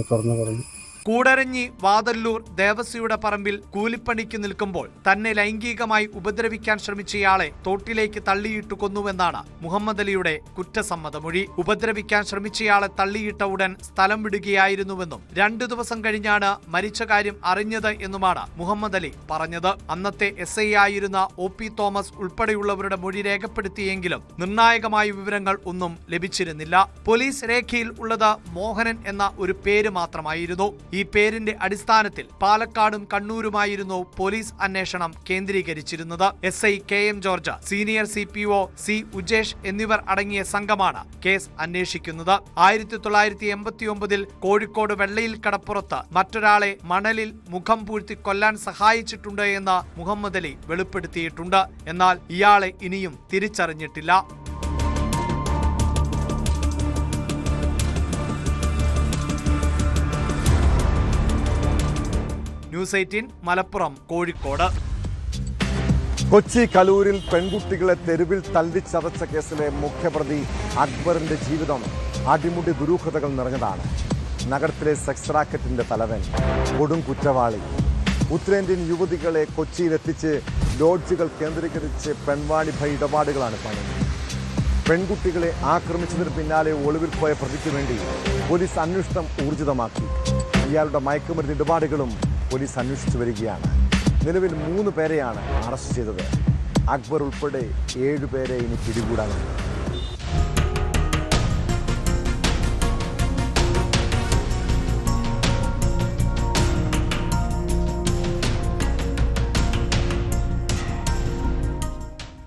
തുറന്നു പറഞ്ഞു. കൂടരഞ്ഞി വാതല്ലൂർ ദേവസ്വയുടെ പറമ്പിൽ കൂലിപ്പണിക്ക് നിൽക്കുമ്പോൾ തന്നെ ലൈംഗികമായി ഉപദ്രവിക്കാൻ ശ്രമിച്ചയാളെ തോട്ടിലേക്ക് തള്ളിയിട്ടു കൊന്നുവെന്നാണ് മുഹമ്മദ് അലിയുടെ കുറ്റസമ്മതമൊഴി. ഉപദ്രവിക്കാൻ ശ്രമിച്ചയാളെ തള്ളിയിട്ട ഉടൻ സ്ഥലം വിടുകയായിരുന്നുവെന്നും 2 ദിവസം കഴിഞ്ഞാണ് മരിച്ച കാര്യം അറിഞ്ഞത് എന്നുമാണ് മുഹമ്മദ് അലി പറഞ്ഞത്. അന്നത്തെ SI ആയിരുന്ന OP തോമസ് ഉൾപ്പെടെയുള്ളവരുടെ മൊഴി രേഖപ്പെടുത്തിയെങ്കിലും നിർണായകമായ വിവരങ്ങൾ ഒന്നും ലഭിച്ചിരുന്നില്ല. പോലീസ് രേഖയിൽ ഉള്ളത് മോഹനൻ എന്ന ഒരു പേര് മാത്രമായിരുന്നു. ഈ പേരിന്റെ അടിസ്ഥാനത്തിൽ പാലക്കാടും കണ്ണൂരുമായിരുന്നു പോലീസ് അന്വേഷണം കേന്ദ്രീകരിച്ചിരുന്നത്. SI KM George, senior CPO C Ujesh എന്നിവർ അടങ്ങിയ സംഘമാണ് കേസ് അന്വേഷിക്കുന്നത്. 1989-ൽ കോഴിക്കോട് വെള്ളയിൽ കടപ്പുറത്ത് മറ്റൊരാളെ മണലിൽ മുഖം പൂഴ്ത്തി കൊല്ലാൻ സഹായിച്ചിട്ടുണ്ട് എന്ന് മുഹമ്മദ് അലി വെളിപ്പെടുത്തിയിട്ടുണ്ട്. എന്നാൽ ഇയാളെ ഇനിയും തിരിച്ചറിഞ്ഞിട്ടില്ല. ന്യൂസ് 18 മലപ്പുറം, കോഴിക്കോട്. കൊച്ചി കലൂരിൽ പെൺകുട്ടികളെ തെരുവിൽ തല്ലിച്ചതച്ച കേസിലെ മുഖ്യപ്രതി അക്ബറിന്റെ ജീവിതം അടിമുടി ദുരൂഹതകൾ നിറഞ്ഞതാണ്. നഗരത്തിലെ സെക്സ് റാക്കറ്റിന്റെ തലവൻ, കൊടും കുറ്റവാളി. ഉത്തരേന്ത്യൻ യുവതികളെ കൊച്ചിയിലെത്തിച്ച് ലോഡ്ജുകൾ കേന്ദ്രീകരിച്ച് പെൺവാണിഭ ഇടപാടുകളാണ് പണി. പെൺകുട്ടികളെ ആക്രമിച്ചതിന് പിന്നാലെ ഒളിവിൽ പോയ പ്രതിക്ക് വേണ്ടി പോലീസ് അന്വേഷണം ഊർജിതമാക്കി. ഇയാളുടെ മയക്കുമരുന്ന് ഇടപാടുകളും പോലീസ് അന്വേഷിച്ചു വരികയാണ്. നിലവിൽ 3 പേരെയാണ് അറസ്റ്റ് ചെയ്തത്. അക്ബർ ഉൾപ്പെടെ 7 പേരെ ഇനി പിടികൂടാനുണ്ട്.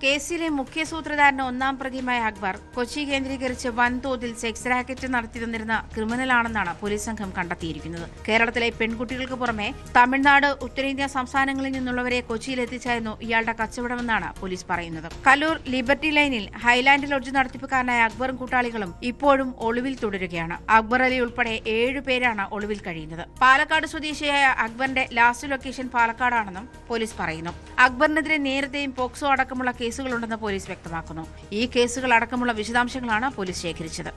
കേസിലെ മുഖ്യ സൂത്രധാരന് 1ാം പ്രതിയുമായ അക്ബർ കൊച്ചി കേന്ദ്രീകരിച്ച് വൻതോതിൽ സെക്സ് റാക്കറ്റ് നടത്തിവന്നിരുന്ന ക്രിമിനലാണെന്നാണ് പോലീസ് സംഘം കണ്ടെത്തിയിരിക്കുന്നത്. കേരളത്തിലെ പെൺകുട്ടികൾക്ക് പുറമെ തമിഴ്നാട്, ഉത്തരേന്ത്യ സംസ്ഥാനങ്ങളിൽ നിന്നുള്ളവരെ കൊച്ചിയിൽ എത്തിച്ചായിരുന്നു ഇയാളുടെ കച്ചവടമെന്നാണ് പോലീസ് പറയുന്നത്. കലൂർ ലിബർട്ടി ലൈനിൽ ഹൈലാൻഡ് ലോഡ്ജ് നടത്തിപ്പുകാരനായ അക്ബറും കൂട്ടാളികളും ഇപ്പോഴും ഒളിവിൽ തുടരുകയാണ്. അക്ബർ അലി ഉൾപ്പെടെ 7 പേരാണ് ഒളിവിൽ കഴിയുന്നത്. പാലക്കാട് സ്വദേശിയായ അക്ബറിന്റെ ലാസ്റ്റ് ലൊക്കേഷൻ പാലക്കാടാണെന്നും പോലീസ് പറയുന്നു. അക്ബറിനെതിരെ നേരത്തെയും പോക്സോ അടക്കമുള്ള കേസുകളുണ്ടെന്ന് പോലീസ് വ്യക്തമാക്കുന്നു. ഈ കേസുകൾ അടക്കമുള്ള വിശദാംശങ്ങളാണ് പോലീസ് ശേഖരിച്ചത്.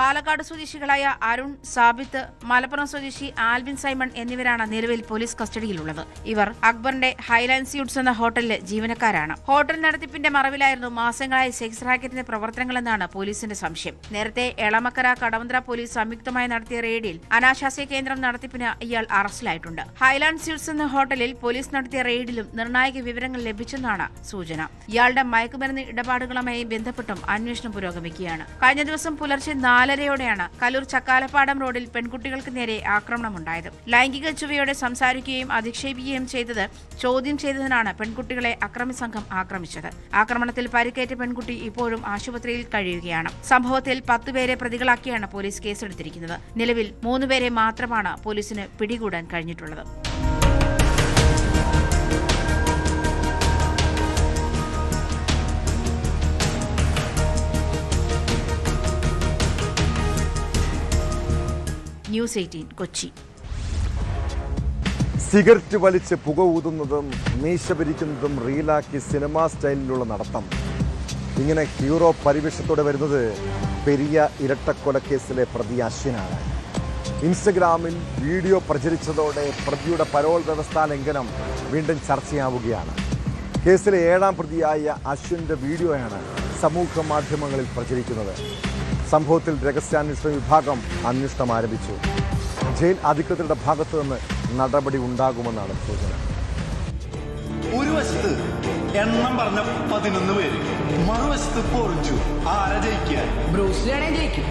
പാലക്കാട് സ്വദേശികളായ അരുൺ, സാബിത്ത്, മലപ്പുറം സ്വദേശി ആൽവിൻ സൈമൺ എന്നിവരാണ് നിലവിൽ പോലീസ് കസ്റ്റഡിയിലുള്ളത്. ഇവർ അക്ബറിന്റെ ഹൈലാൻഡ് സ്യൂട്ട്സ് എന്ന ഹോട്ടലിലെ ജീവനക്കാരാണ്. ഹോട്ടൽ നടത്തിപ്പിന്റെ മറവിലായിരുന്നു മാസങ്ങളായി സെക്സ് റാക്കറ്റിന്റെ പ്രവർത്തനങ്ങളെന്നാണ് പോലീസിന്റെ സംശയം. നേരത്തെ എളമക്കര, കടവന്ത്ര പോലീസ് സംയുക്തമായി നടത്തിയ റെയ്ഡിൽ അനാശാസ്യ കേന്ദ്രം നടത്തിപ്പിന് ഇയാൾ അറസ്റ്റിലായിട്ടുണ്ട്. ഹൈലാൻഡ് സ്യൂട്ട്സ് എന്ന ഹോട്ടലിൽ പോലീസ് നടത്തിയ റെയ്ഡിലും നിർണായക വിവരങ്ങൾ ലഭിച്ചെന്നാണ് സൂചന. ഇയാളുടെ മയക്കുമരുന്ന് ഇടപാടുകളുമായി ബന്ധപ്പെട്ടും അന്വേഷണം പുരോഗമിക്കുകയാണ്. കഴിഞ്ഞ ദിവസം പുലർച്ചെ 4:30-യോടെയാണ് കലൂർ ചക്കാലപ്പാടം റോഡിൽ പെൺകുട്ടികൾക്ക് നേരെ ആക്രമണമുണ്ടായത്. ലൈംഗിക ചുവയോടെ സംസാരിക്കുകയും അധിക്ഷേപിക്കുകയും ചെയ്തത് ചോദ്യം ചെയ്തതിനാണ് പെൺകുട്ടികളെ അക്രമി സംഘം ആക്രമിച്ചത്. ആക്രമണത്തിൽ പരിക്കേറ്റ പെൺകുട്ടി ഇപ്പോഴും ആശുപത്രിയിൽ കഴിയുകയാണ്. സംഭവത്തിൽ 10 പേരെ പ്രതികളാക്കിയാണ് പോലീസ് കേസെടുത്തിരിക്കുന്നത്. നിലവിൽ 3 പേരെ മാത്രമാണ് പോലീസിന് പിടികൂടാൻ കഴിഞ്ഞിട്ടുള്ളത്. ന്യൂസ് 18 കൊച്ചി. സിഗരറ്റ് വലിച്ച് പുക ഊതുന്നതും മീശ പിരിക്കുന്നതും റീലാക്കി സിനിമാ സ്റ്റൈലിലുള്ള നടത്തം. ഇങ്ങനെ ഹീറോ പരിവേഷത്തോടെ വരുന്നത് പെരിയ ഇരട്ടക്കൊലക്കേസിലെ പ്രതി അശ്വിനാണ്. ഇൻസ്റ്റഗ്രാമിൽ വീഡിയോ പ്രചരിച്ചതോടെ പ്രതിയുടെ പരോൾ വ്യവസ്ഥാ ലംഘനം വീണ്ടും ചർച്ചയാവുകയാണ്. കേസിലെ 7ാം പ്രതിയായ അശ്വിൻ്റെ വീഡിയോയാണ് സമൂഹ മാധ്യമങ്ങളിൽ പ്രചരിക്കുന്നത്. സംഭവത്തിൽ രഹസ്യാന്വേഷണ വിഭാഗം അന്വേഷണം ആരംഭിച്ചു. ജയിൽ അധികൃതരുടെ ഭാഗത്തു നിന്ന് നടപടി ഉണ്ടാകുമെന്നാണ് സൂചന. ഒരു വശത്ത് എണ്ണം പറഞ്ഞ 11 പേര്, മറുവശത്ത് പൊറിഞ്ചു. ആരാ ജയിക്കുക? ബ്രൂസ്ലിയാണെ ജയിക്കും.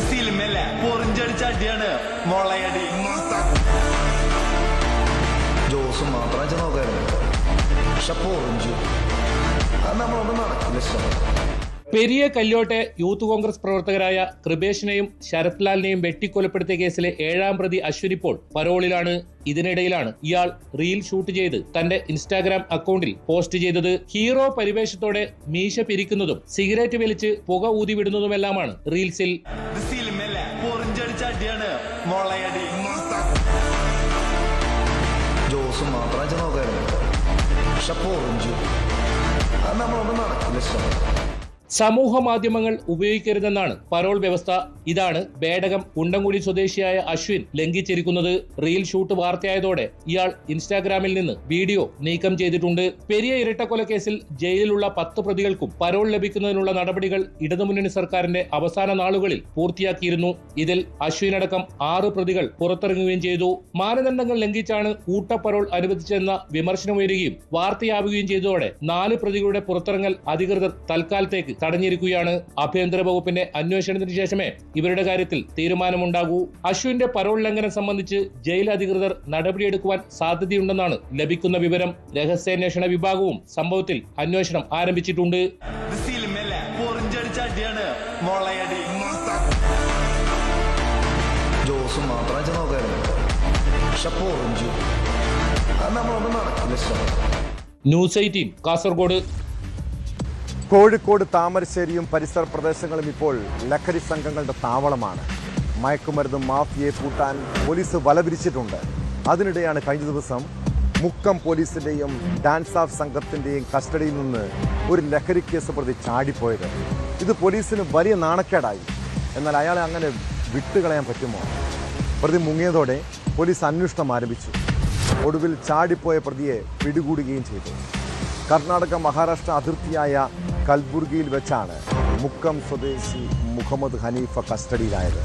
സിനിമയല്ല, പൊറിഞ്ചടിച്ച അടിയാണ് മുളയടി. ജോസ് മാത്രം നോക്കായിരുന്നു, പക്ഷെ പൊറിഞ്ചു നമ്മളൊന്നും നടക്കില്ല. പെരിയ കല്യോട്ടെ യൂത്ത് കോൺഗ്രസ് പ്രവർത്തകരായ കൃപേഷിനെയും ശരത് ലാലിനെയും വെട്ടിക്കൊലപ്പെടുത്തിയ കേസിലെ 7ാം പ്രതി അശ്വിൻ ഇപ്പോൾ പരോളിലാണ്. ഇതിനിടയിലാണ് ഇയാൾ റീൽ ഷൂട്ട് ചെയ്ത് തന്റെ ഇൻസ്റ്റാഗ്രാം അക്കൗണ്ടിൽ പോസ്റ്റ് ചെയ്തത്. ഹീറോ പരിവേഷത്തോടെ മീശ പിരിക്കുന്നതും സിഗരറ്റ് വലിച്ച് പുക ഊതി വിടുന്നതുമെല്ലാമാണ് റീൽസിൽ. ജോസ് മാത്രം നോക്കായിരുന്നു, പക്ഷെ പൊറിഞ്ചു നമ്മളൊന്നും നടക്കില്ല. സമൂഹ മാധ്യമങ്ങൾ ഉപയോഗിക്കരുതെന്നാണ് പരോൾ വ്യവസ്ഥ. ഇതാണ് ബേഡകം കുണ്ടംകുഴി സ്വദേശിയായ അശ്വിൻ ലംഘിച്ചിരിക്കുന്നത്. റീൽ ഷൂട്ട് വാർത്തയായതോടെ ഇയാൾ ഇൻസ്റ്റാഗ്രാമിൽ നിന്ന് വീഡിയോ നീക്കം ചെയ്തിട്ടുണ്ട്. പെരിയ ഇരട്ടക്കൊലക്കേസിൽ ജയിലിലുള്ള 10 പ്രതികൾക്കും പരോൾ ലഭിക്കുന്നതിനുള്ള നടപടികൾ ഇടതുമുന്നണി സർക്കാരിന്റെ അവസാന നാളുകളിൽ പൂർത്തിയാക്കിയിരുന്നു. ഇതിൽ അശ്വിനടക്കം 6 പ്രതികൾ പുറത്തിറങ്ങുകയും ചെയ്തു. മാനദണ്ഡങ്ങൾ ലംഘിച്ചാണ് കൂട്ടപ്പരോൾ അനുവദിച്ചെന്ന വിമർശനമുയരുകയും വാർത്തയാവുകയും ചെയ്തതോടെ 4 പ്രതികളുടെ പുറത്തിറങ്ങൽ അധികൃതർ തൽക്കാലത്തേക്ക് തടഞ്ഞിരിക്കുകയാണ്. ആഭ്യന്തര വകുപ്പിന്റെ അന്വേഷണത്തിന് ശേഷമേ ഇവരുടെ കാര്യത്തിൽ തീരുമാനമുണ്ടാകൂ. അശ്വിന്റെ പരോൾ ലംഘനം സംബന്ധിച്ച് ജയിൽ അധികൃതർ നടപടിയെടുക്കുവാൻ സാധ്യതയുണ്ടെന്നാണ് ലഭിക്കുന്ന വിവരം. രഹസ്യാന്വേഷണ വിഭാഗവും സംഭവത്തിൽ അന്വേഷണം ആരംഭിച്ചിട്ടുണ്ട്. ജോസ് മാത്രം നോക്കായിരുന്നു, പക്ഷെ പൊറിഞ്ചു നമ്മളൊന്നും നടക്കില്ല. ന്യൂസ് 18 കാസർഗോഡ്. കോഴിക്കോട് താമരശ്ശേരിയും പരിസര പ്രദേശങ്ങളും ഇപ്പോൾ ലഹരി സംഘങ്ങളുടെ താവളമാണ്. മയക്കുമരുന്ന് മാഫിയയെ പൂട്ടാൻ പോലീസ് വലവിരിച്ചിട്ടുണ്ട്. അതിനിടെയാണ് കഴിഞ്ഞ ദിവസം മുക്കം പോലീസിന്റെയും ഡാൻസ് ഓഫ് സംഘത്തിന്റെയും കസ്റ്റഡിയിൽ നിന്ന് ഒരു ലഹരി കേസ് പ്രതി ചാടിപ്പോയത്. ഇത് പോലീസിന് വലിയ നാണക്കേടായി. എന്നാൽ അയാളെ അങ്ങനെ വിട്ടുകളയാൻ പറ്റുമോ? പ്രതി മുങ്ങിയതോടെ പോലീസ് അന്വേഷണം ആരംഭിച്ചു. ഒടുവിൽ ചാടിപ്പോയ പ്രതിയെ പിടികൂടുകയും ചെയ്തു. കർണാടക മഹാരാഷ്ട്ര അതിർത്തിയായ കൽബുർഗിയിൽ വെച്ചാണ് മുക്കം സ്വദേശി മുഹമ്മദ് ഹനീഫ കസ്റ്റഡിയിലായത്.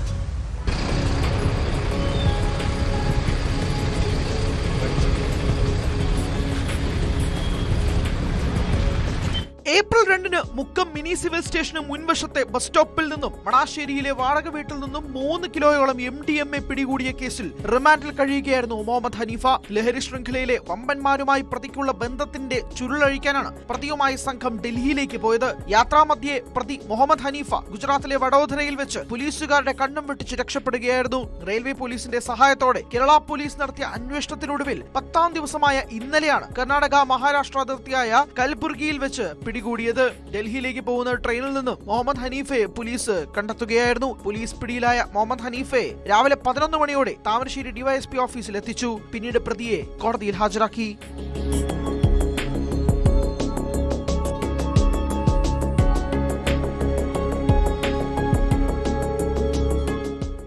ഏപ്രിൽ 2 മുക്കം മിനി സിവിൽ സ്റ്റേഷന് മുൻവശത്തെ ബസ് സ്റ്റോപ്പിൽ നിന്നും മണാശ്ശേരിയിലെ വാടക വീട്ടിൽ നിന്നും 3 കിലോയോളം MDMA പിടികൂടിയ കേസിൽ റിമാൻഡിൽ കഴിയുകയായിരുന്നു മുഹമ്മദ് ഹനീഫ. ലഹരി ശൃംഖലയിലെ വമ്പന്മാരുമായി പ്രതിക്കുള്ള ബന്ധത്തിന്റെ ചുരുളഴിക്കാനാണ് പ്രതിയുമായി സംഘം ഡൽഹിയിലേക്ക് പോയത്. യാത്രാമധ്യേ പ്രതി മുഹമ്മദ് ഹനീഫ ഗുജറാത്തിലെ വഡോദരയിൽ വെച്ച് പോലീസുകാരുടെ കണ്ണും വെട്ടിച്ച് രക്ഷപ്പെടുകയായിരുന്നു. റെയിൽവേ പോലീസിന്റെ സഹായത്തോടെ കേരള പോലീസ് നടത്തിയ അന്വേഷണത്തിനൊടുവിൽ 10ാം ദിവസമായ ഇന്നലെയാണ് കർണാടക മഹാരാഷ്ട്ര അതിർത്തിയായ കൽബുർഗിയിൽ വെച്ച് പിടികൂടിയത്. ഡൽഹിയിലേക്ക് പോകുന്ന ട്രെയിനിൽ നിന്ന് മുഹമ്മദ് ഹനീഫയെ പോലീസ് കണ്ടെത്തുകയായിരുന്നു. പോലീസ് പിടിയിലായ മുഹമ്മദ് ഹനീഫയെ രാവിലെ 11 മണിയോടെ താമരശ്ശേരി ഡിവൈഎസ്പി ഓഫീസിൽ എത്തിച്ചു. പിന്നീട് പ്രതിയെ കോടതിയിൽ ഹാജരാക്കി.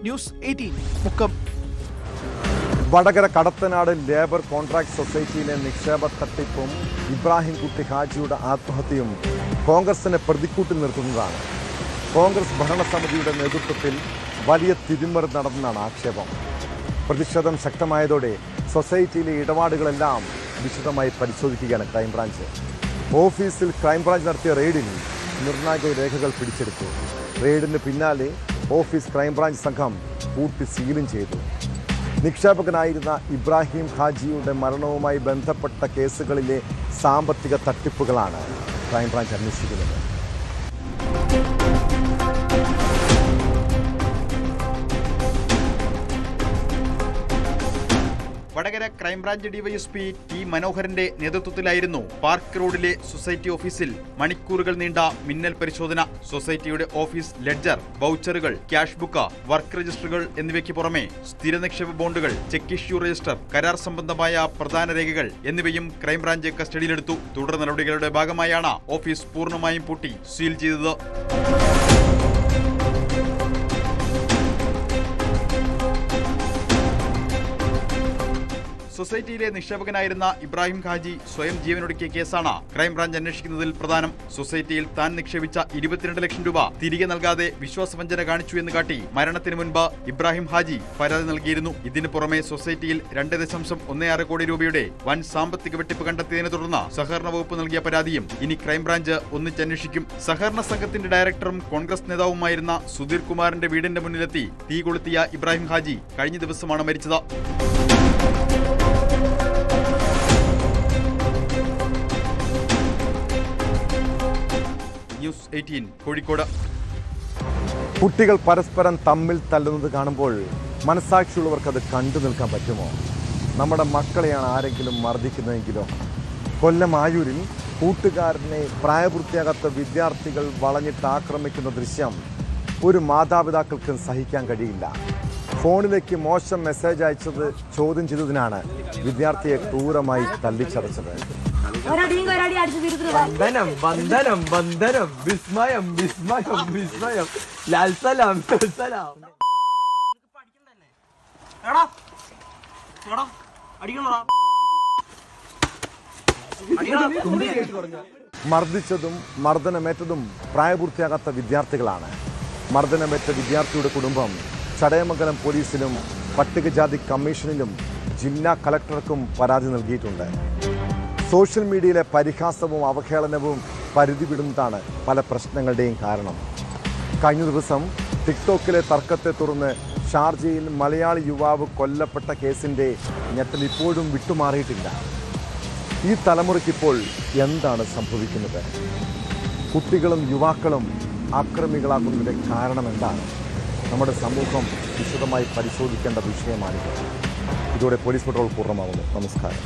News 18 Mukkam. Vadakara Kadathanad labour contract സൊസൈറ്റിയിലെ നിക്ഷേപ തട്ടിപ്പും ഇബ്രാഹിം കുട്ടി ഹാജിയുടെ ആത്മഹത്യയും കോൺഗ്രസിനെ പ്രതിക്കൂട്ടിൽ നിർത്തുന്നതാണ്. കോൺഗ്രസ് ഭരണസമിതിയുടെ നേതൃത്വത്തിൽ വലിയ തിരിമറി നടന്നെന്നാണ് ആക്ഷേപം. പ്രതിഷേധം ശക്തമായതോടെ സൊസൈറ്റിയിലെ ഇടപാടുകളെല്ലാം വിശദമായി പരിശോധിക്കുകയാണ് ക്രൈംബ്രാഞ്ച്. ഓഫീസിൽ ക്രൈംബ്രാഞ്ച് നടത്തിയ റെയ്ഡിൽ നിർണായക രേഖകൾ പിടിച്ചെടുത്തു. റെയ്ഡിന് പിന്നാലെ ഓഫീസ് ക്രൈംബ്രാഞ്ച് സംഘം പൂട്ടി സീലും ചെയ്തു. നിക്ഷേപകനായിരുന്ന ഇബ്രാഹിം ഹാജിയുടെ മരണവുമായി ബന്ധപ്പെട്ട കേസുകളിലെ സാമ്പത്തിക തട്ടിപ്പുകളാണ് ക്രൈംബ്രാഞ്ച് അന്വേഷിക്കുന്നത്. വടകര ക്രൈംബ്രാഞ്ച് ഡിവൈഎസ്പി ടി മനോഹരന്റെ നേതൃത്വത്തിലായിരുന്നു പാർക്ക് റോഡിലെ സൊസൈറ്റി ഓഫീസിൽ മണിക്കൂറുകൾ നീണ്ട മിന്നൽ പരിശോധന. സൊസൈറ്റിയുടെ ഓഫീസ് ലെഡ്ജർ, വൗച്ചറുകൾ, ക്യാഷ് ബുക്ക്, വർക്ക് രജിസ്റ്ററുകൾ എന്നിവയ്ക്ക് പുറമെ സ്ഥിര നിക്ഷേപ ബോണ്ടുകൾ, ചെക്ക് ഇഷ്യൂ രജിസ്റ്റർ, കരാർ സംബന്ധമായ പ്രധാന രേഖകൾ എന്നിവയും ക്രൈംബ്രാഞ്ച് കസ്റ്റഡിയിലെടുത്തു. തുടർ നടപടികളുടെ ഭാഗമായാണ് ഓഫീസ് പൂർണ്ണമായും പൂട്ടി സീൽ ചെയ്തത്. സൊസൈറ്റിയിലെ നിക്ഷേപകനായിരുന്ന ഇബ്രാഹിം ഹാജി സ്വയം ജീവനൊടുക്കിയ കേസാണ് ക്രൈംബ്രാഞ്ച് അന്വേഷിക്കുന്നതിൽ പ്രധാനം. സൊസൈറ്റിയിൽ താൻ നിക്ഷേപിച്ച 22 ലക്ഷം രൂപ തിരികെ നൽകാതെ വിശ്വാസവഞ്ചന കാണിച്ചു എന്ന് കാട്ടി മരണത്തിന് മുൻപ് ഇബ്രാഹിം ഹാജി പരാതി നൽകിയിരുന്നു. ഇതിനു പുറമെ സൊസൈറ്റിയിൽ 2.16 കോടി രൂപയുടെ വൻ സാമ്പത്തിക വെട്ടിപ്പ് കണ്ടെത്തിയതിനെ തുടർന്ന് സഹകരണ വകുപ്പ് നൽകിയ പരാതിയും ഇനി ക്രൈംബ്രാഞ്ച് ഒന്നിച്ചന്വേഷിക്കും. സഹകരണ സംഘത്തിന്റെ ഡയറക്ടറും കോൺഗ്രസ് നേതാവുമായിരുന്ന സുധീർ കുമാറിന്റെ വീടിന്റെ മുന്നിലെത്തി തീ കൊളുത്തിയ ഇബ്രാഹിം ഹാജി കഴിഞ്ഞ ദിവസമാണ് മരിച്ചത്. ന്യൂസ് 18 കോഴിക്കോട്. കുട്ടികൾ പരസ്പരം തമ്മിൽ തല്ലുന്നത് കാണുമ്പോൾ മനസാക്ഷിയുള്ളവർക്ക് അത് കണ്ടു നിൽക്കാൻ പറ്റുമോ? നമ്മുടെ മക്കളെയാണ് ആരെങ്കിലും മർദ്ദിക്കുന്നതെങ്കിലോ? കൊല്ലം ആയൂരിൽ കൂട്ടുകാരനെ പ്രായപൂർത്തിയാകാത്ത വിദ്യാർത്ഥികൾ വളഞ്ഞിട്ട് ആക്രമിക്കുന്ന ദൃശ്യം ഒരു മാതാപിതാക്കൾക്കും സഹിക്കാൻ കഴിയില്ല. ഫോണിലേക്ക് മോശം മെസ്സേജ് അയച്ചത് ചോദ്യം ചെയ്തതിനാണ് വിദ്യാർത്ഥിയെ ക്രൂരമായി തല്ലിച്ചതച്ചത്. വന്ദനം വന്ദനം വന്ദനം, വിസ്മയം വിസ്മയം വിസ്മയം, ലാൽസലാം സലാം. മർദ്ദിച്ചതും മർദ്ദനമേറ്റതും പ്രായപൂർത്തിയാകാത്ത വിദ്യാർത്ഥികളാണ്. മർദ്ദനമേറ്റ വിദ്യാർത്ഥിയുടെ കുടുംബം ചടയമംഗലം പോലീസിലും പട്ടികജാതി കമ്മീഷനിലും ജില്ലാ കളക്ടർക്കും പരാതി നൽകിയിട്ടുണ്ട്. സോഷ്യൽ മീഡിയയിലെ പരിഹാസവും അവഹേളനവും പരിധി വിടുന്നതാണ് പല പ്രശ്നങ്ങളുടെയും കാരണം. കഴിഞ്ഞ ദിവസം ടിക്ടോക്കിലെ തർക്കത്തെ തുടർന്ന് ഷാർജയിൽ മലയാളി യുവാവ് കൊല്ലപ്പെട്ട കേസിൻ്റെ ഞെട്ടൽ ഇപ്പോഴും വിട്ടുമാറിയിട്ടില്ല. ഈ തലമുറയ്ക്കിപ്പോൾ എന്താണ് സംഭവിക്കുന്നത്? കുട്ടികളും യുവാക്കളും ആക്രമികളാകുന്നതിൻ്റെ കാരണം എന്താണ്? നമ്മുടെ സമൂഹം വിശദമായി പരിശോധിക്കേണ്ട വിഷയമാണിത്. ഇതോടെ പോലീസ് പെട്രോൾ പൂർണ്ണമാകുന്നു. നമസ്കാരം.